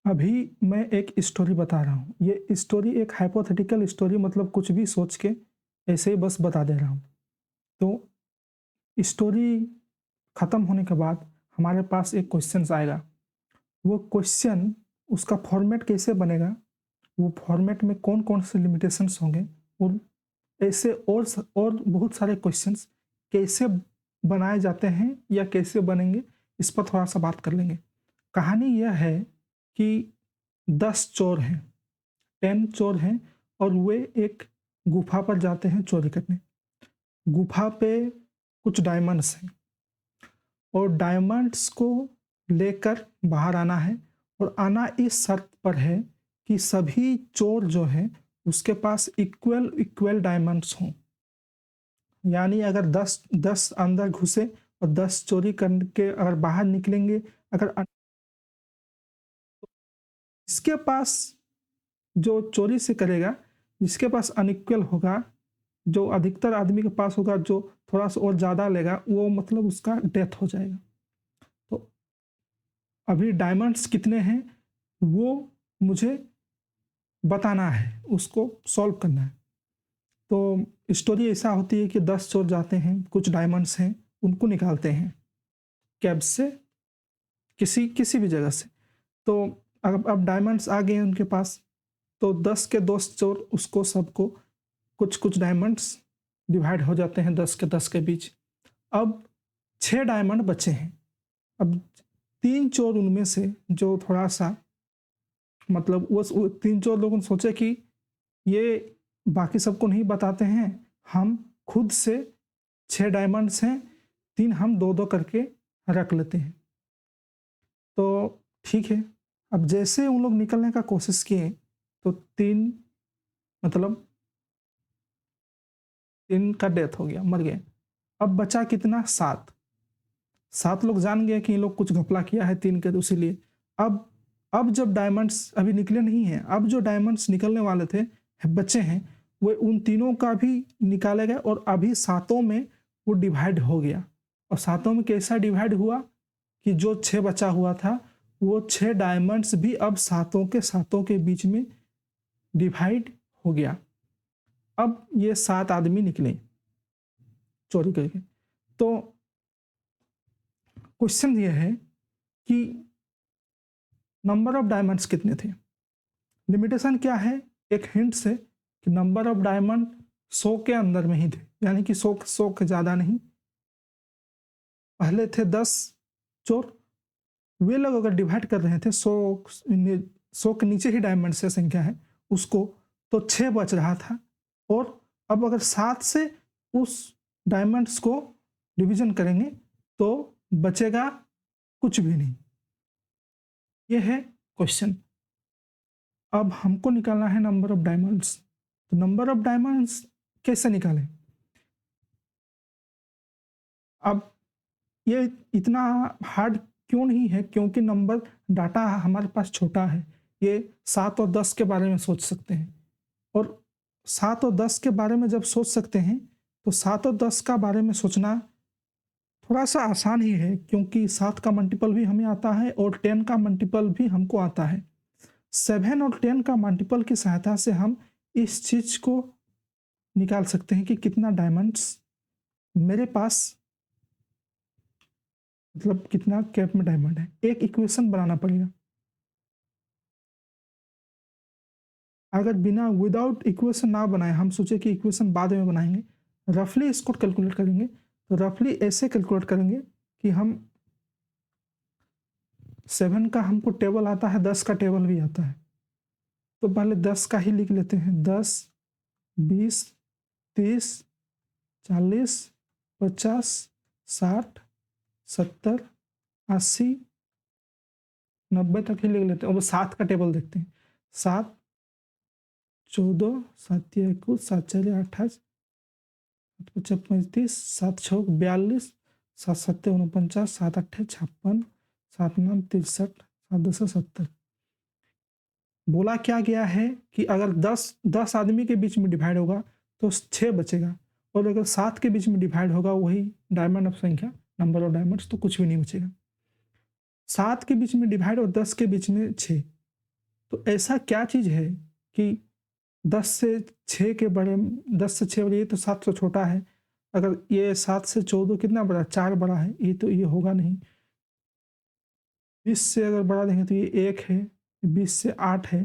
अभी मैं एक स्टोरी बता रहा हूँ। ये स्टोरी एक हाइपोथेटिकल स्टोरी मतलब कुछ भी सोच के ऐसे ही बस बता दे रहा हूँ। तो स्टोरी ख़त्म होने के बाद हमारे पास एक क्वेश्चन्स आएगा। वो क्वेश्चन उसका फॉर्मेट कैसे बनेगा, वो फॉर्मेट में कौन-कौन से लिमिटेशंस होंगे और ऐसे और बहुत सारे क्वेश्चंस कैसे बनाए जाते हैं या कैसे बनेंगे, इस पर थोड़ा-सा बात कर लेंगे। कहानी यह है कि 10 चोर हैं, 10 चोर हैं और वे एक गुफ़ा पर जाते हैं चोरी करने। गुफ़ा पे कुछ डायमंड्स हैं और डायमंड्स को लेकर बाहर आना है और आना इस शर्त पर है कि सभी चोर जो हैं उसके पास इक्वल डायमंड्स हों। यानी अगर 10 अंदर घुसे और 10 चोरी करके अगर बाहर निकलेंगे, अगर जिसके पास जो चोरी से करेगा, जिसके पास अनइक्वल होगा, जो अधिकतर आदमी के पास होगा, जो थोड़ा-सा और ज़्यादा लेगा, वो मतलब उसका डेथ हो जाएगा। तो अभी डायमंड्स कितने हैं, वो मुझे बताना है, उसको सॉल्व करना है। तो स्टोरी ऐसा होती है कि 10 चोर जाते हैं, कुछ डायमंड्स हैं, उनको निकालते हैं कैब से, किसी किसी भी जगह से। तो अब डायमंड्स आ गए हैं उनके पास, तो 10 के 10 चोर उसको सबको कुछ-कुछ डायमंड्स डिवाइड हो जाते हैं 10 के 10 के बीच। अब 6 डायमंड बचे हैं। अब 3 चोर उनमें से जो थोड़ा-सा मतलब वो 3 चोर लोगों ने सोचे कि ये बाकी सबको नहीं बताते हैं, हम खुद से 6 डायमंड्स हैं, 3 हम 2-2 करके रख लेते हैं। तो ठीक है, अब जैसे उन लोग निकलने का कोशिश किए, तो 3 मतलब 3 का डेथ हो गया, मर गए। अब बचा कितना 7। 7 लोग जान गए कि ये लोग कुछ घपला किया है 3 के, तो इसीलिए अब जब डायमंड्स अभी निकले नहीं हैं, अब जो डायमंड्स निकलने वाले थे, बचे हैं, वो उन तीनों का भी निकाले गए और अभी सातों में वो डिवाइड हो गया। और सातों में कैसा डिवाइड हुआ कि जो 6 बचा हुआ था, वो 6 डायमंड्स भी अब सातों के सातों के बीच में डिवाइड हो गया। अब ये 7 आदमी निकले चोरी करके। तो क्वेश्चन ये है कि नंबर ऑफ डायमंड्स कितने थे? लिमिटेशन क्या है? एक हिंट से कि नंबर ऑफ डायमंड 100 के अंदर में ही थे, यानी कि 100 के ज़्यादा नहीं। पहले थे 10 चोर, वे लोग अगर डिवाइड कर रहे थे 100 के नीचे ही डायमंड से संख्या है उसको, तो 6 बच रहा था। और अब अगर 7 से उस डायमंड्स को डिवीजन करेंगे तो बचेगा कुछ भी नहीं। ये है क्वेश्चन। अब हमको निकालना है नंबर ऑफ डायमंड्स। तो नंबर ऑफ डायमंड्स कैसे निकालें? अब ये इतना हार्ड क्यों नहीं है, क्योंकि नंबर डाटा हमारे पास छोटा है। ये 7 और 10 के बारे में सोच सकते हैं और 7 और 10 के बारे में जब सोच सकते हैं, तो 7 और 10 का बारे में सोचना थोड़ा-सा आसान ही है, क्योंकि 7 का मल्टीपल भी हमें आता है और 10 का मल्टीपल भी हमको आता है। 7 और 10 का मल्टीपल की सहायता से हम इस चीज़ को निकाल सकते हैं कि कितना डायमंड्स मेरे पास, मतलब कितना कैप में डायमंड है। एक इक्वेशन बनाना पड़ेगा। अगर बिना विदाउट इक्वेशन ना बनाए, हम सोचे कि इक्वेशन बाद में बनाएँगे, रफली इसको कैलकुलेट करेंगे, तो रफली ऐसे कैलकुलेट करेंगे कि हम 7 का हमको टेबल आता है, 10 का टेबल भी आता है। तो पहले 10 का ही लिख लेते हैं। 10, 20, 30, 40, 50, 60, 70, 80, 90 तक ही लिख लेते हैं और 7 का टेबल देखते हैं। 7, 14, 7 या 21, 7 4 28, 7 5 35, 7 6 42, 7 7 49, 7 8 56, 7 9 63, 7 10 70। बोला क्या गया है कि अगर 10 आदमी के बीच में डिवाइड होगा तो 6 बचेगा, और अगर 7 के बीच में डिवाइड होगा वही डायमंड ऑफ संख्या, नंबर ऑफ डायमंड्स, तो कुछ भी नहीं बचेगा। 7 के बीच में डिवाइड और 10 के बीच में 6, तो ऐसा क्या चीज़ है कि 10 से 6 के बड़े, 10 से 6 बड़े, ये तो 7 से छोटा है। अगर ये 7 से 14 कितना बड़ा, 4 बड़ा है, ये तो ये होगा नहीं। 20 से अगर बड़ा देखें तो ये 1 है, 20 से 8 है,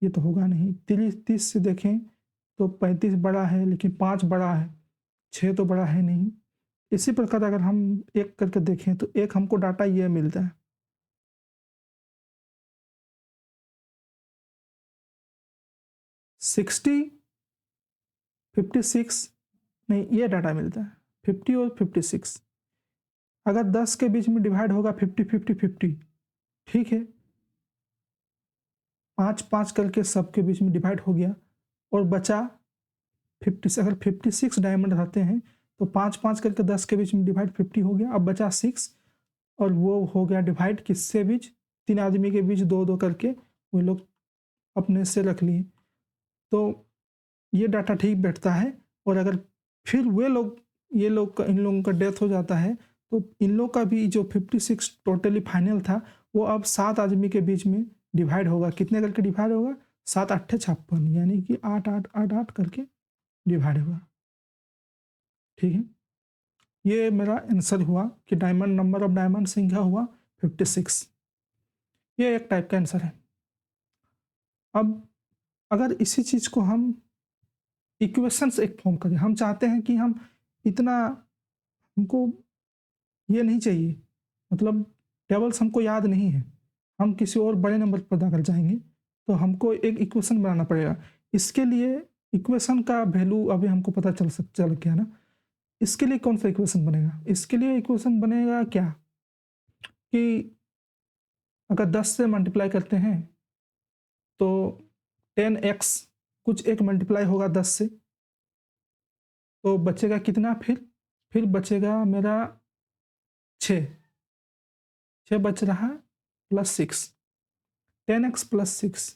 ये तो होगा नहीं। 30 से देखें तो 35 बड़ा है, लेकिन 5 बड़ा है, 6 तो बड़ा है नहीं। इसी प्रकार अगर हम एक करके देखें तो एक हमको डाटा ये मिलता है। 60, 56 नहीं, ये डाटा मिलता है 50 और 56। अगर 10 के बीच में डिवाइड होगा 50 50 50, ठीक है, 5 5 करके सबके बीच में डिवाइड हो गया और बचा 50 से। अगर 56 डायमंड रहते हैं तो 5 5 करके 10 के बीच में डिवाइड 50 हो गया। अब बचा 6 और वो हो गया डिवाइड किससे बीच, 3 आदमी के बीच 2 2 करके वो लोग अपने से रख लिए। तो ये डाटा ठीक बैठता है। और अगर फिर वे लोग, ये लोग का, इन लोगों का डेथ हो जाता है तो इन लोग का भी जो 56 टोटली फाइनल था वो अब 7 आदमी के बीच में डिवाइड होगा। कितने करके डिवाइड होगा, 7 8 56, यानी कि 8 8 8 8 करके डिवाइड होगा। ठीक है, ये मेरा आंसर हुआ कि डायमंड, नंबर ऑफ डायमंड संख्या हुआ 56। ये एक टाइप का आंसर है। अब अगर इसी चीज़ को हम इक्वेशंस एक फॉर्म करें, हम चाहते हैं कि हम इतना, हमको ये नहीं चाहिए, मतलब टेबल्स हमको याद नहीं है, हम किसी और बड़े नंबर पर अगर जाएंगे तो हमको एक इक्वेशन बनाना पड़ेगा। इसके लिए इक्वेशन का वैल्यू अभी हमको पता चल गया ना। इसके लिए कौन सा इक्वेशन बनेगा, इसके लिए इक्वेशन बनेगा क्या कि अगर 10 से मल्टीप्लाई करते हैं तो 10x कुछ एक मल्टीप्लाई होगा 10 से, तो बचेगा कितना, फिर बचेगा मेरा 6, 6 बच रहा प्लस 6, 10x प्लस 6,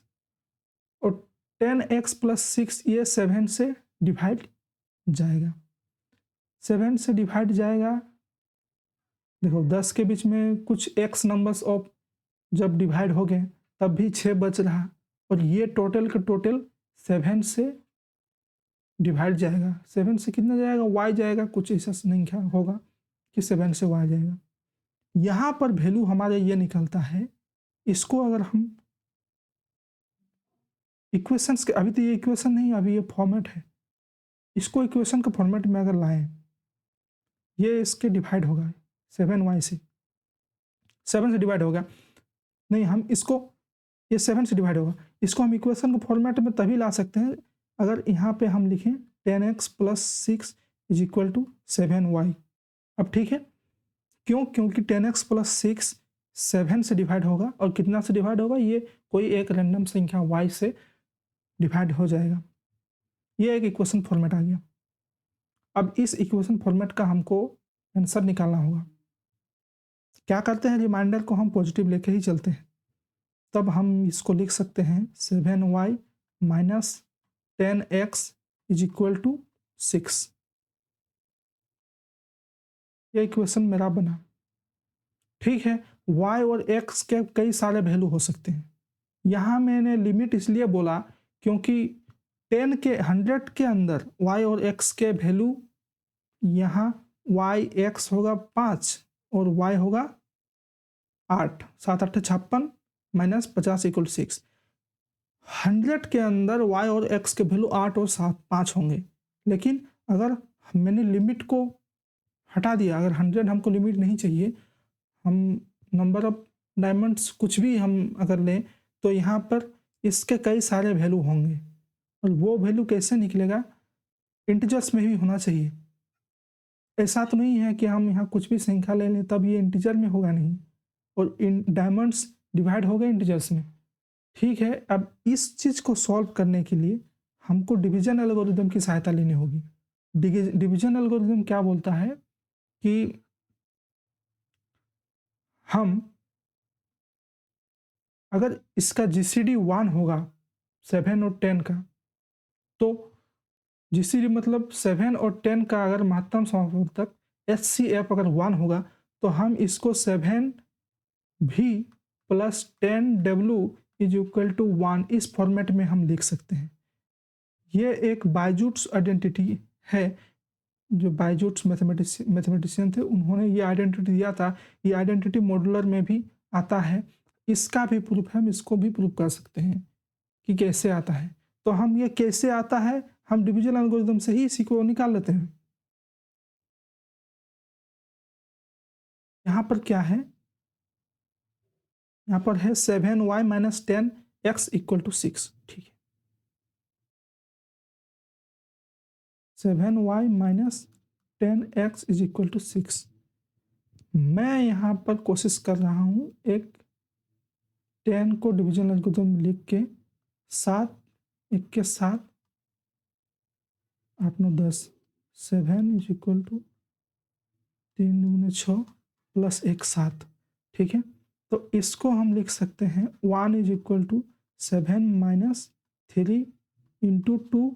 और 10x प्लस 6 ये 7 से डिवाइड जाएगा, 7 से डिवाइड जाएगा। देखो 10 के बीच में कुछ x नंबर्स ऑफ जब डिवाइड हो गए तब भी 6 बच रहा, और ये टोटल का टोटल 7 से डिवाइड जाएगा। 7 से कितना जाएगा, y जाएगा, कुछ ऐसा संख्या होगा कि 7 से y जाएगा। यहाँ पर वैल्यू हमारे ये निकलता है। इसको अगर हम इक्वेशंस के, अभी तो ये इक्वेशन नहीं, अभी ये फॉर्मेट है, इसको इक्वेशन के फॉर्मेट में अगर लाएं, ये इसके डिवाइड होगा 7y से, 7 से डिवाइड होगा, नहीं हम इसको, ये 7 से डिवाइड होगा, इसको हम इक्वेशन के फॉर्मेट में तभी ला सकते हैं अगर यहाँ पे हम लिखें 10x plus 6 is equal to 7y। अब ठीक है, क्यों, क्योंकि 10x प्लस 6 7 से डिवाइड होगा, और कितना से डिवाइड होगा, ये कोई एक रैंडम संख्या y से डिवाइड हो जाएगा। ये एक इक्वेशन फॉर्मेट आ गया। अब इस इक्वेशन फॉर्मेट का हमको आंसर निकालना होगा। क्या करते हैं, रिमाइंडर को हम पॉजिटिव लेके ही चलते हैं, तब हम इसको लिख सकते हैं 7y minus 10x is equal to 6। ये इक्वेशन मेरा बना। ठीक है, y और x के कई सारे वैल्यू हो सकते हैं। यहाँ मैंने लिमिट इसलिए बोला क्योंकि 10 के 100 के अंदर y और x के वैल्यू, यहाँ y x होगा 5 और y होगा 8, 7 8 56 माइनस 50 इक्वल 6। 100 के अंदर y और x के वैल्यू 8 और 7 5 होंगे, लेकिन अगर मैंने लिमिट को हटा दिया, अगर 100 हमको लिमिट नहीं चाहिए, हम नंबर ऑफ डायमंड्स कुछ भी हम अगर लें तो यहाँ पर इसके कई सारे वैल्यू होंगे, और वो वैल्यू कैसे निकलेगा, इंटीजर्स में भी होना चाहिए। ऐसा तो नहीं है कि हम यहाँ कुछ भी संख्या ले लें तब ये इंटीजर में होगा, नहीं, और इन डायमंड्स डिवाइड हो गए इंटीजर्स में। ठीक है, अब इस चीज़ को सॉल्व करने के लिए हमको डिवीजन एल्गोरिदम की सहायता लेनी होगी। डिवीजन एल्गोरिदम क्या बोलता है कि हम अगर इसका जीसीडी 1 होगा 7 और 10 का, तो जीसीडी मतलब 7 और 10 का अगर महत्तम समावर्तक एचसीएफ अगर 1 होगा तो हम इसको 7 भी प्लस 10 डब्ल्यू इज इक्वल टू 1 इस फॉर्मेट में हम लिख सकते हैं। ये एक बायजूट्स आइडेंटिटी है, जो बायजूट्स मैथमेटिशियन थे, उन्होंने ये आइडेंटिटी दिया था। ये आइडेंटिटी मॉड्यूलर में भी आता है, इसका भी प्रूफ है, हम इसको भी प्रूफ कर सकते हैं कि कैसे आता है। तो हम ये कैसे आता है, हम डिवीजन एल्गोरिथम से ही इसी को निकाल लेते हैं। यहाँ पर क्या है, यहाँ पर है 7y minus 10x equal to 6। ठीक है, 7y minus 10x is equal to 6। मैं यहाँ पर कोशिश कर रहा हूँ एक 10 को डिवीजन एल्गोरिथम में लिख के 7 1 के 7 8 9 10 7 इज इक्वल टू 3 दूने 6 प्लस 1 7। ठीक है, तो इसको हम लिख सकते हैं 1 is equal to 7 minus 3 into 2,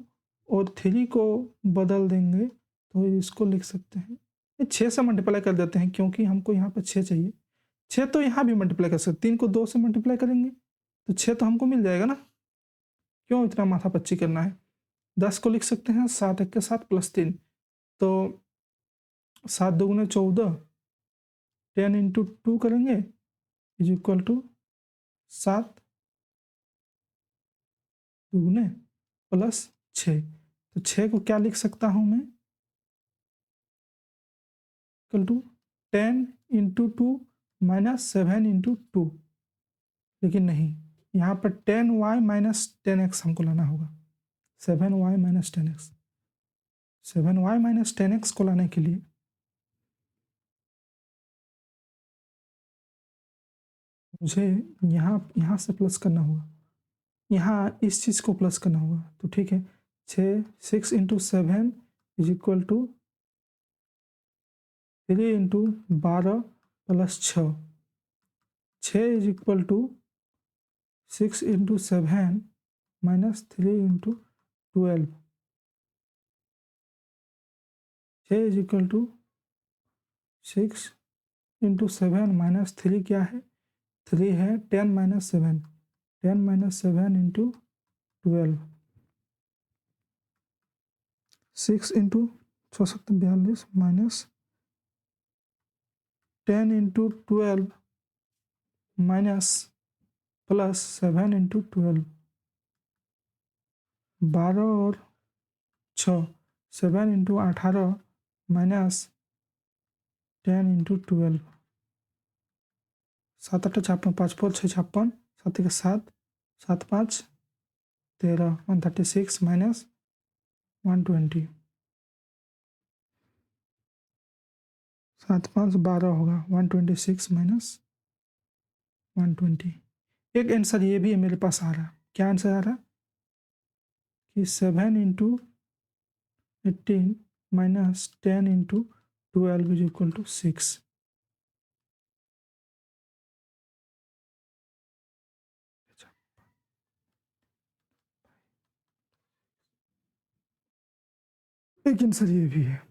और 3 को बदल देंगे तो इसको लिख सकते हैं, 6 से मल्टीप्लाई कर देते हैं क्योंकि हमको यहाँ पर 6 चाहिए। 6 तो यहाँ भी मल्टीप्लाई कर सकते, 3 को 2 से मल्टीप्लाई करेंगे तो 6 तो हमको मिल जाएगा ना, क्यों इतना माथा पच्ची करना है। 10 को लिख सकते हैं 7 1 के 7 प्लस 3, तो 7 दूगुने 14, 10 इंटू 2 करेंगे इज इक्वल टू 7 दूगुने प्लस 6। तो 6 को क्या लिख सकता हूँ मैं, equal to 10 into 2 minus 7 into 2। लेकिन नहीं, यहाँ पर 10y माइनस 10x हमको लाना होगा। 7y minus 10x, 7y minus 10x को लाने के लिए मुझे यहाँ से प्लस करना होगा, यहाँ इस चीज़ को प्लस करना होगा। तो ठीक है, 6 into 7 is equal to 3 into 12 plus 6 is equal to 6 into 7 minus 3 into 12, 6 is equal to 6 into 7 minus 3 क्या है, 3 है, 10 minus 7, 10 minus 7 into 12, 6 into 42 minus 10 into 12 minus plus 7 into 12, 12 और 6, 7 इंटू 18 माइनस 10 इंटू 12, 7 8 56, 5 4 6 56, 7 1 7, 7 5 13, 136 माइनस 120, 7 5 12 होगा, 126 माइनस 120। एक answer ये भी है मेरे पास आ रहा, क्या आंसर आ रहा कि 7 into 18 minus 10 into 12 is equal to 6। एक आंसर ये भी है।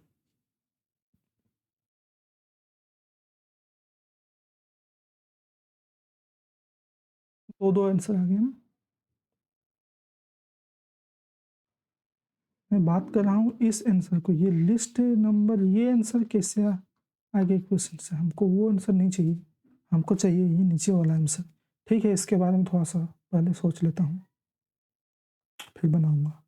दो आंसर आ गए ना। मैं बात कर रहा हूँ इस आंसर को, ये लिस्ट नंबर, ये आंसर कैसे आगे क्वेश्चन से, हमको वो आंसर नहीं चाहिए, हमको चाहिए ये नीचे वाला आंसर। ठीक है, इसके बारे में थोड़ा सा पहले सोच लेता हूँ, फिर बनाऊंगा।